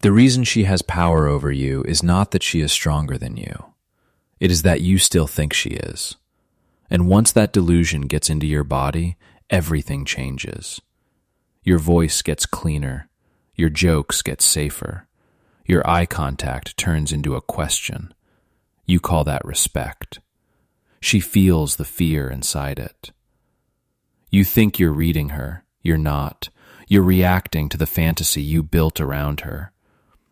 The reason she has power over you is not that she is stronger than you. It is that you still think she is. And once that delusion gets into your body, everything changes. Your voice gets cleaner. Your jokes get safer. Your eye contact turns into a question. You call that respect. She feels the fear inside it. You think you're reading her. You're not. You're reacting to the fantasy you built around her.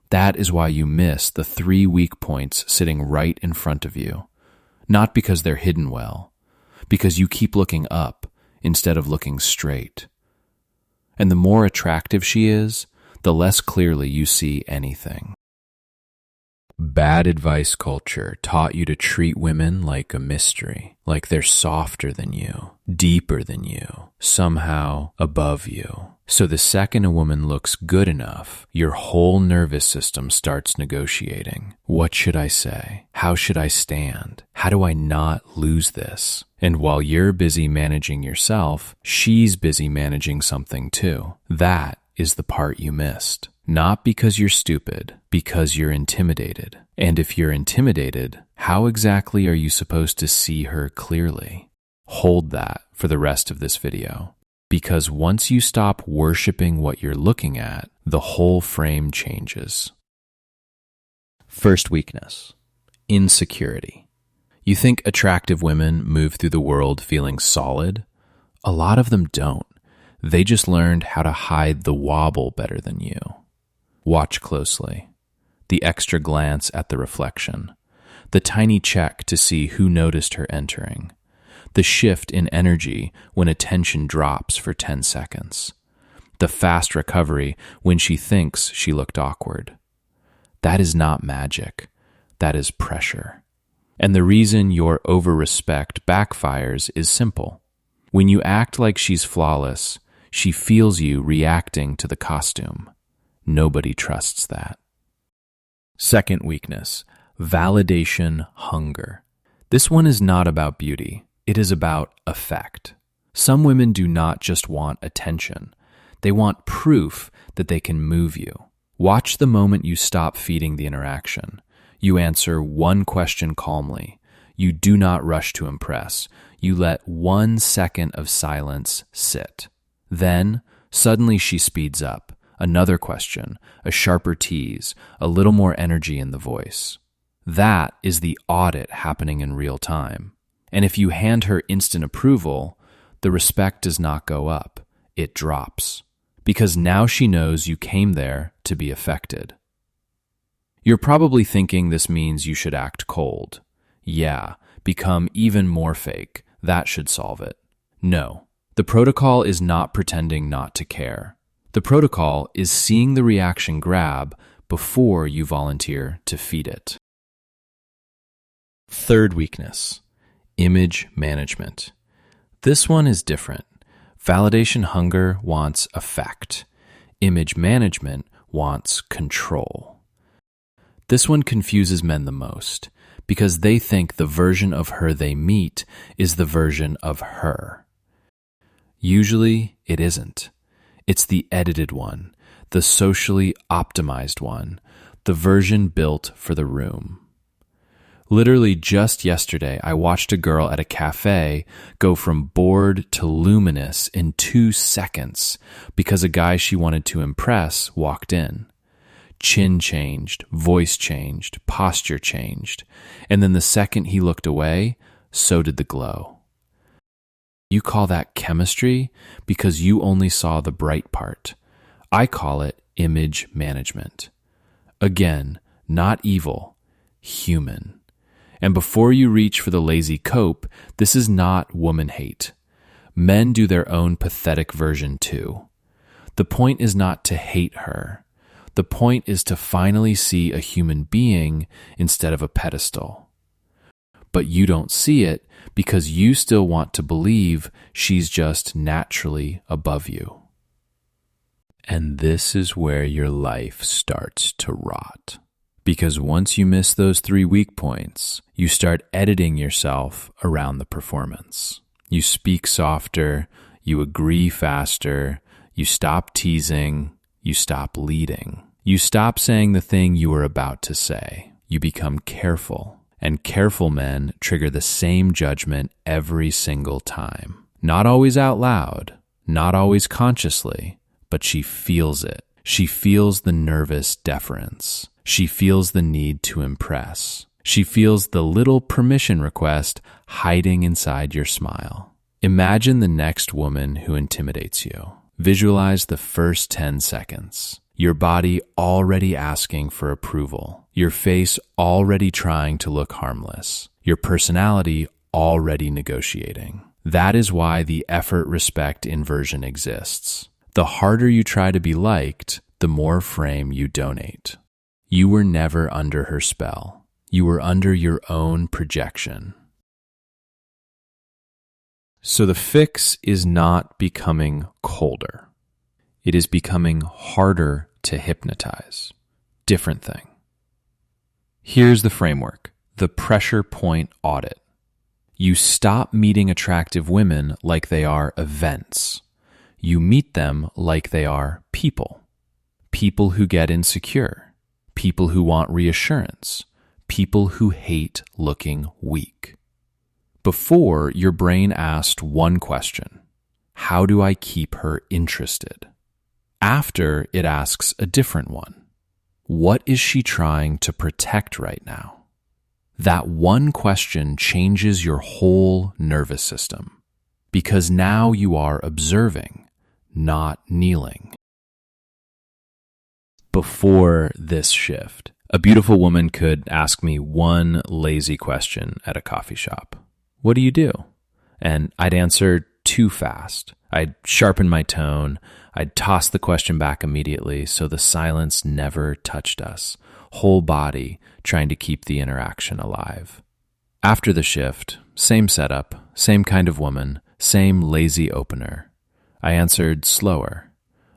That is why you miss the 3 weak points sitting right in front of you. Not because they're hidden well, because you keep looking up instead of looking straight. And the more attractive she is, the less clearly you see anything. Bad advice culture taught you to treat women like a mystery, like they're softer than you, deeper than you, somehow above you. So the second a woman looks good enough, your whole nervous system starts negotiating. What should I say? How should I stand? How do I not lose this? And while you're busy managing yourself, she's busy managing something too. That is the part you missed. Not because you're stupid, because you're intimidated. And if you're intimidated, how exactly are you supposed to see her clearly? Hold that for the rest of this video. Because once you stop worshiping what you're looking at, the whole frame changes. First weakness, insecurity. You think attractive women move through the world feeling solid? A lot of them don't. They just learned how to hide the wobble better than you. Watch closely. The extra glance at the reflection. The tiny check to see who noticed her entering. The shift in energy when attention drops for 10 seconds. The fast recovery when she thinks she looked awkward. That is not magic. That is pressure. And the reason your over-respect backfires is simple. When you act like she's flawless, she feels you reacting to the costume. Nobody trusts that. Second weakness, validation hunger. This one is not about beauty. It is about effect. Some women do not just want attention. They want proof that they can move you. Watch the moment you stop feeding the interaction. You answer one question calmly. You do not rush to impress. You let 1 second of silence sit. Then, suddenly she speeds up. Another question, a sharper tease, a little more energy in the voice. That is the audit happening in real time. And if you hand her instant approval, the respect does not go up. It drops. Because now she knows you came there to be affected. You're probably thinking this means you should act cold. Yeah, become even more fake. That should solve it. No, the protocol is not pretending not to care. The protocol is seeing the reaction grab before you volunteer to feed it. Third weakness, image management. This one is different. Validation hunger wants effect. Image management wants control. This one confuses men the most because they think the version of her they meet is the version of her. Usually, it isn't. It's the edited one, the socially optimized one, the version built for the room. Literally just yesterday, I watched a girl at a cafe go from bored to luminous in 2 seconds because a guy she wanted to impress walked in. Chin changed, voice changed, posture changed, and then the second he looked away, so did the glow. You call that chemistry because you only saw the bright part. I call it image management. Again, not evil, human. And before you reach for the lazy cope, this is not woman hate. Men do their own pathetic version too. The point is not to hate her. The point is to finally see a human being instead of a pedestal. But you don't see it because you still want to believe she's just naturally above you. And this is where your life starts to rot. Because once you miss those 3 weak points, you start editing yourself around the performance. You speak softer, you agree faster, you stop teasing, you stop leading. You stop saying the thing you were about to say. You become careful, and careful men trigger the same judgment every single time. Not always out loud, not always consciously, but she feels it. She feels the nervous deference. She feels the need to impress. She feels the little permission request hiding inside your smile. Imagine the next woman who intimidates you. Visualize the first 10 seconds. Your body already asking for approval. Your face already trying to look harmless. Your personality already negotiating. That is why the effort-respect inversion exists. The harder you try to be liked, the more frame you donate. You were never under her spell. You were under your own projection. So the fix is not becoming colder. It is becoming harder to hypnotize. Different thing. Here's the framework, the pressure point audit. You stop meeting attractive women like they are events. You meet them like they are people. People who get insecure. People who want reassurance. People who hate looking weak. Before, your brain asked one question: how do I keep her interested? After, it asks a different one: what is she trying to protect right now? That one question changes your whole nervous system, because now you are observing, not kneeling. Before this shift, a beautiful woman could ask me one lazy question at a coffee shop. What do you do? And I'd answer too fast. I'd sharpen my tone. I'd toss the question back immediately so the silence never touched us, whole body trying to keep the interaction alive. After the shift, same setup, same kind of woman, same lazy opener. I answered slower.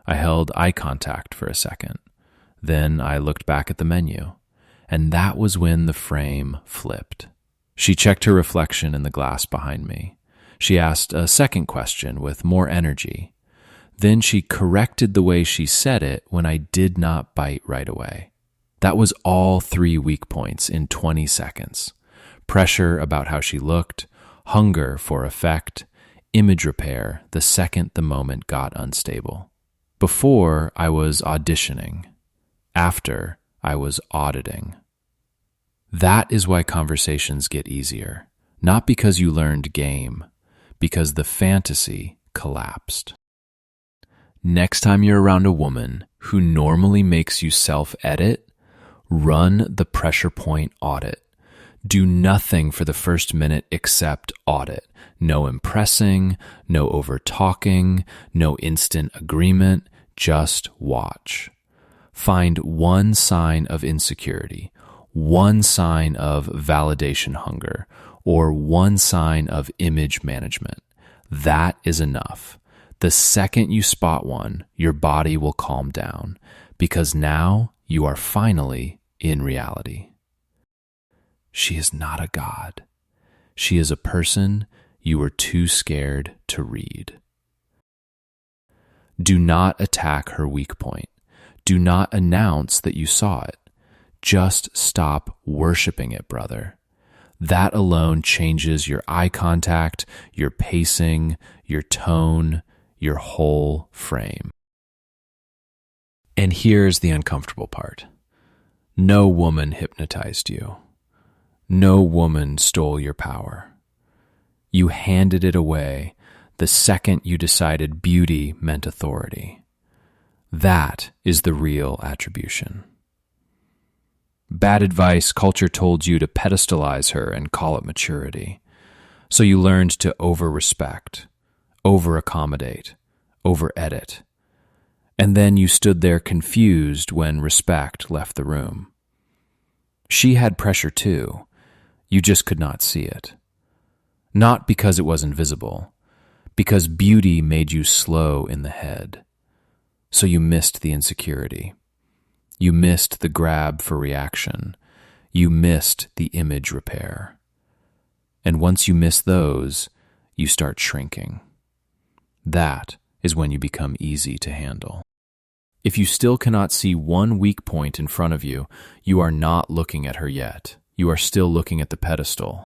I held eye contact for a second. Then I looked back at the menu, and that was when the frame flipped. She checked her reflection in the glass behind me. She asked a second question with more energy. Then she corrected the way she said it when I did not bite right away. That was all 3 weak points in 20 seconds. Pressure about how she looked, hunger for effect, image repair the second the moment got unstable. Before, I was auditioning. After, I was auditing. That is why conversations get easier. Not because you learned game, because the fantasy collapsed. Next time you're around a woman who normally makes you self-edit, run the pressure point audit. Do nothing for the first minute except audit. No impressing, no over-talking, no instant agreement, just watch. Find one sign of insecurity, one sign of validation hunger, or one sign of image management. That is enough. The second you spot one, your body will calm down, because now you are finally in reality. She is not a god. She is a person you were too scared to read. Do not attack her weak point. Do not announce that you saw it. Just stop worshiping it, brother. That alone changes your eye contact, your pacing, your tone, your whole frame. And here's the uncomfortable part. No woman hypnotized you. No woman stole your power. You handed it away the second you decided beauty meant authority. That is the real attribution. Bad advice, culture told you to pedestalize her and call it maturity. So you learned to over-respect, over-accommodate, over-edit. And then you stood there confused when respect left the room. She had pressure too. You just could not see it. Not because it was invisible, because beauty made you slow in the head. So you missed the insecurity. You missed the grab for reaction. You missed the image repair. And once you miss those, you start shrinking. That is when you become easy to handle. If you still cannot see one weak point in front of you, you are not looking at her yet. You are still looking at the pedestal.